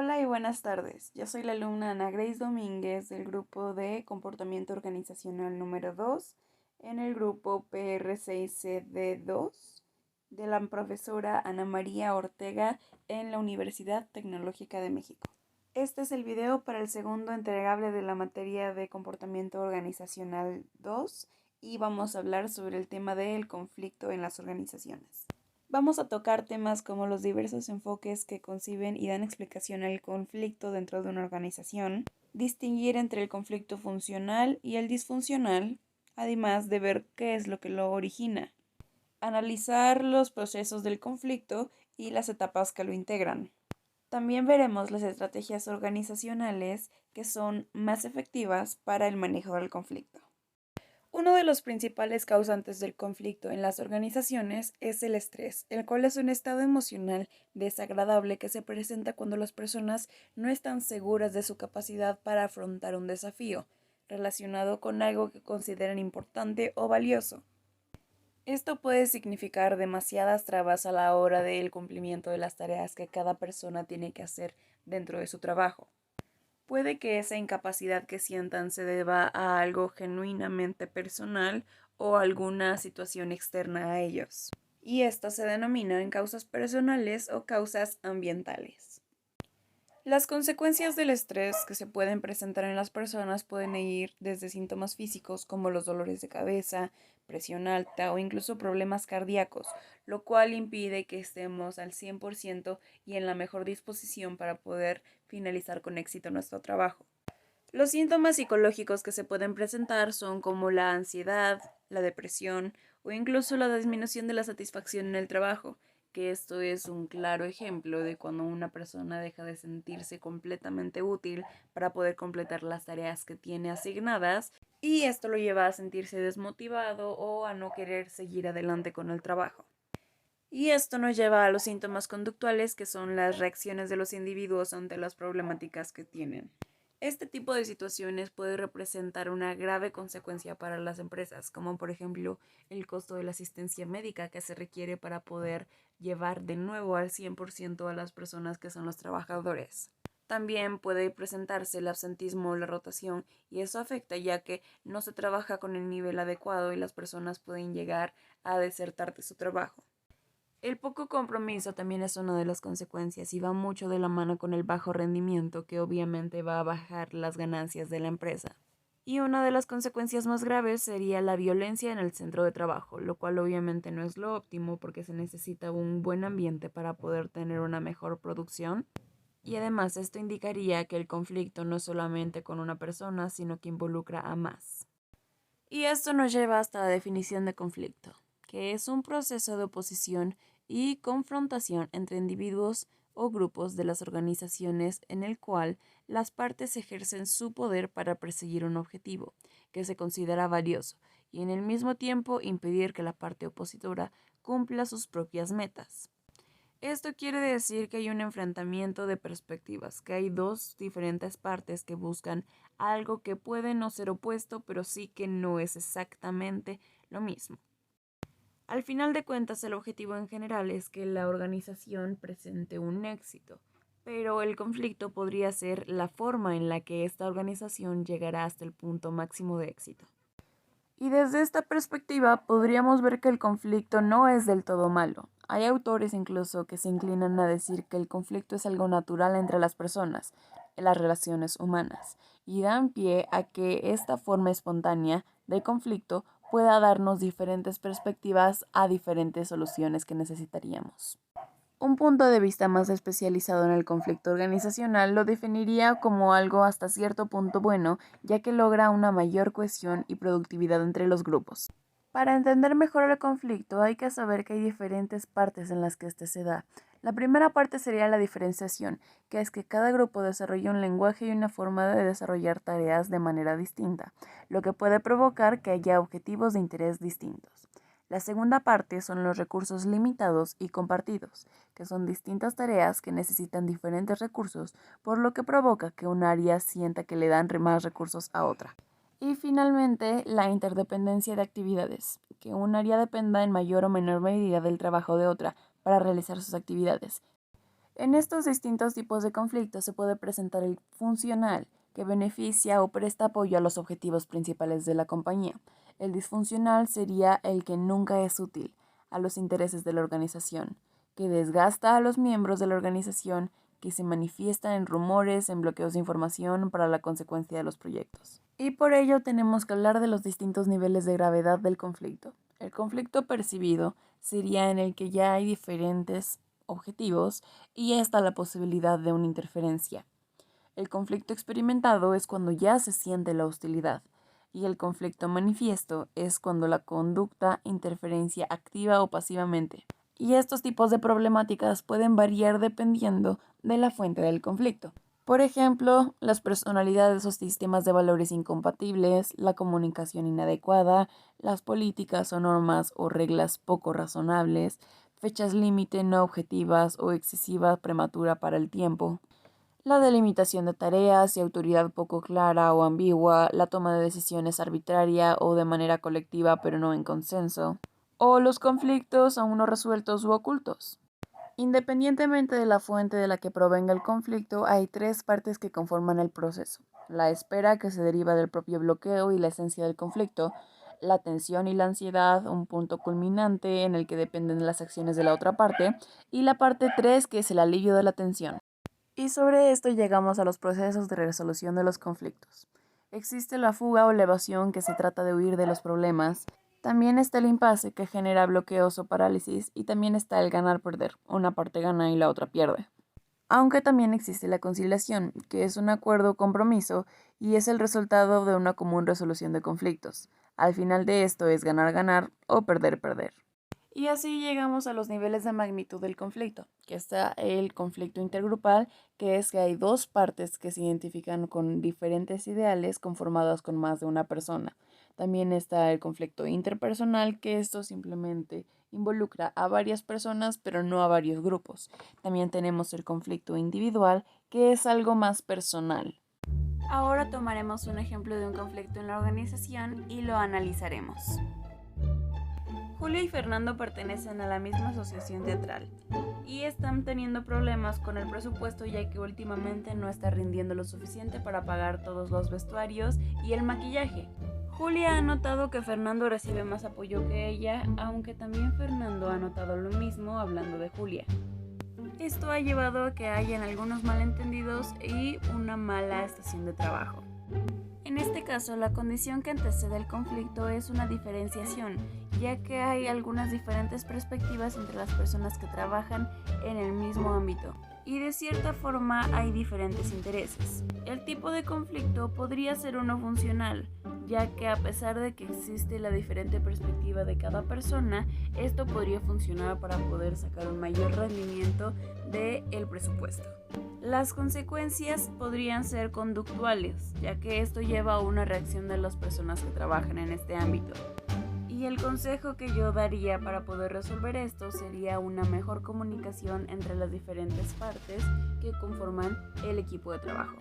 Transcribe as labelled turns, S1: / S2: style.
S1: Hola y buenas tardes. Yo soy la alumna Ana Grace Domínguez del grupo de Comportamiento Organizacional número 2 en el grupo PR6CD2 de la profesora Ana María Ortega en la Universidad Tecnológica de México. Este es el video para el segundo entregable de la materia de Comportamiento Organizacional 2 y vamos a hablar sobre el tema del conflicto en las organizaciones. Vamos a tocar temas como los diversos enfoques que conciben y dan explicación al conflicto dentro de una organización, distinguir entre el conflicto funcional y el disfuncional, además de ver qué es lo que lo origina, analizar los procesos del conflicto y las etapas que lo integran. También veremos las estrategias organizacionales que son más efectivas para el manejo del conflicto. Uno de los principales causantes del conflicto en las organizaciones es el estrés, el cual es un estado emocional desagradable que se presenta cuando las personas no están seguras de su capacidad para afrontar un desafío relacionado con algo que consideran importante o valioso. Esto puede significar demasiadas trabas a la hora del cumplimiento de las tareas que cada persona tiene que hacer dentro de su trabajo. Puede que esa incapacidad que sientan se deba a algo genuinamente personal o alguna situación externa a ellos. Y esto se denominan causas personales o causas ambientales. Las consecuencias del estrés que se pueden presentar en las personas pueden ir desde síntomas físicos como los dolores de cabeza, presión alta o incluso problemas cardíacos, lo cual impide que estemos al 100% y en la mejor disposición para poder finalizar con éxito nuestro trabajo. Los síntomas psicológicos que se pueden presentar son como la ansiedad, la depresión o incluso la disminución de la satisfacción en el trabajo, que esto es un claro ejemplo de cuando una persona deja de sentirse completamente útil para poder completar las tareas que tiene asignadas y esto lo lleva a sentirse desmotivado o a no querer seguir adelante con el trabajo. Y esto nos lleva a los síntomas conductuales, que son las reacciones de los individuos ante las problemáticas que tienen. Este tipo de situaciones puede representar una grave consecuencia para las empresas, como por ejemplo el costo de la asistencia médica que se requiere para poder llevar de nuevo al 100% a las personas que son los trabajadores. También puede presentarse el absentismo o la rotación y eso afecta ya que no se trabaja con el nivel adecuado y las personas pueden llegar a desertar de su trabajo. El poco compromiso también es una de las consecuencias y va mucho de la mano con el bajo rendimiento que obviamente va a bajar las ganancias de la empresa. Y una de las consecuencias más graves sería la violencia en el centro de trabajo, lo cual obviamente no es lo óptimo porque se necesita un buen ambiente para poder tener una mejor producción. Y además esto indicaría que el conflicto no es solamente con una persona, sino que involucra a más. Y esto nos lleva hasta la definición de conflicto, que es un proceso de oposición y confrontación entre individuos o grupos de las organizaciones en el cual las partes ejercen su poder para perseguir un objetivo que se considera valioso y en el mismo tiempo impedir que la parte opositora cumpla sus propias metas. Esto quiere decir que hay un enfrentamiento de perspectivas, que hay dos diferentes partes que buscan algo que puede no ser opuesto, pero sí que no es exactamente lo mismo. Al final de cuentas, el objetivo en general es que la organización presente un éxito, pero el conflicto podría ser la forma en la que esta organización llegará hasta el punto máximo de éxito. Y desde esta perspectiva podríamos ver que el conflicto no es del todo malo. Hay autores incluso que se inclinan a decir que el conflicto es algo natural entre las personas, en las relaciones humanas, y dan pie a que esta forma espontánea de conflicto pueda darnos diferentes perspectivas a diferentes soluciones que necesitaríamos. Un punto de vista más especializado en el conflicto organizacional lo definiría como algo hasta cierto punto bueno, ya que logra una mayor cohesión y productividad entre los grupos. Para entender mejor el conflicto hay que saber que hay diferentes partes en las que este se da. La primera parte sería la diferenciación, que es que cada grupo desarrolla un lenguaje y una forma de desarrollar tareas de manera distinta, lo que puede provocar que haya objetivos de interés distintos. La segunda parte son los recursos limitados y compartidos, que son distintas tareas que necesitan diferentes recursos, por lo que provoca que un área sienta que le dan más recursos a otra. Y finalmente, la interdependencia de actividades, que un área dependa en mayor o menor medida del trabajo de otra para realizar sus actividades. En estos distintos tipos de conflictos se puede presentar el funcional, que beneficia o presta apoyo a los objetivos principales de la compañía. El disfuncional sería el que nunca es útil a los intereses de la organización, que desgasta a los miembros de la organización, que se manifiestan en rumores, en bloqueos de información para la consecuencia de los proyectos. Y por ello tenemos que hablar de los distintos niveles de gravedad del conflicto. El conflicto percibido sería en el que ya hay diferentes objetivos y está la posibilidad de una interferencia. El conflicto experimentado es cuando ya se siente la hostilidad, y el conflicto manifiesto es cuando la conducta interferencia activa o pasivamente. Y estos tipos de problemáticas pueden variar dependiendo de la fuente del conflicto. Por ejemplo, las personalidades o sistemas de valores incompatibles, la comunicación inadecuada, las políticas o normas o reglas poco razonables, fechas límite no objetivas o excesiva prematura para el tiempo, la delimitación de tareas y autoridad poco clara o ambigua, la toma de decisiones arbitraria o de manera colectiva pero no en consenso, o los conflictos aún no resueltos u ocultos. Independientemente de la fuente de la que provenga el conflicto, hay tres partes que conforman el proceso: la espera, que se deriva del propio bloqueo y la esencia del conflicto; la tensión y la ansiedad, un punto culminante en el que dependen de las acciones de la otra parte; y la parte 3, que es el alivio de la tensión. Y sobre esto llegamos a los procesos de resolución de los conflictos. Existe la fuga o la evasión, que se trata de huir de los problemas. También está el impasse, que genera bloqueos o parálisis, y también está el ganar-perder, una parte gana y la otra pierde. Aunque también existe la conciliación, que es un acuerdo o compromiso y es el resultado de una común resolución de conflictos. Al final de esto es ganar-ganar o perder-perder. Y así llegamos a los niveles de magnitud del conflicto, que está el conflicto intergrupal, que es que hay dos partes que se identifican con diferentes ideales conformadas con más de una persona. También está el conflicto interpersonal, que esto simplemente involucra a varias personas, pero no a varios grupos. También tenemos el conflicto individual, que es algo más personal. Ahora tomaremos un ejemplo de un conflicto en la organización y lo analizaremos. Julia y Fernando pertenecen a la misma asociación teatral y están teniendo problemas con el presupuesto, ya que últimamente no está rindiendo lo suficiente para pagar todos los vestuarios y el maquillaje. Julia ha notado que Fernando recibe más apoyo que ella, aunque también Fernando ha notado lo mismo hablando de Julia. Esto ha llevado a que hayan algunos malentendidos y una mala estación de trabajo. En este caso, la condición que antecede el conflicto es una diferenciación, ya que hay algunas diferentes perspectivas entre las personas que trabajan en el mismo ámbito, y de cierta forma hay diferentes intereses. El tipo de conflicto podría ser uno funcional, ya que a pesar de que existe la diferente perspectiva de cada persona, esto podría funcionar para poder sacar un mayor rendimiento del presupuesto. Las consecuencias podrían ser conductuales, ya que esto lleva a una reacción de las personas que trabajan en este ámbito. Y el consejo que yo daría para poder resolver esto sería una mejor comunicación entre las diferentes partes que conforman el equipo de trabajo.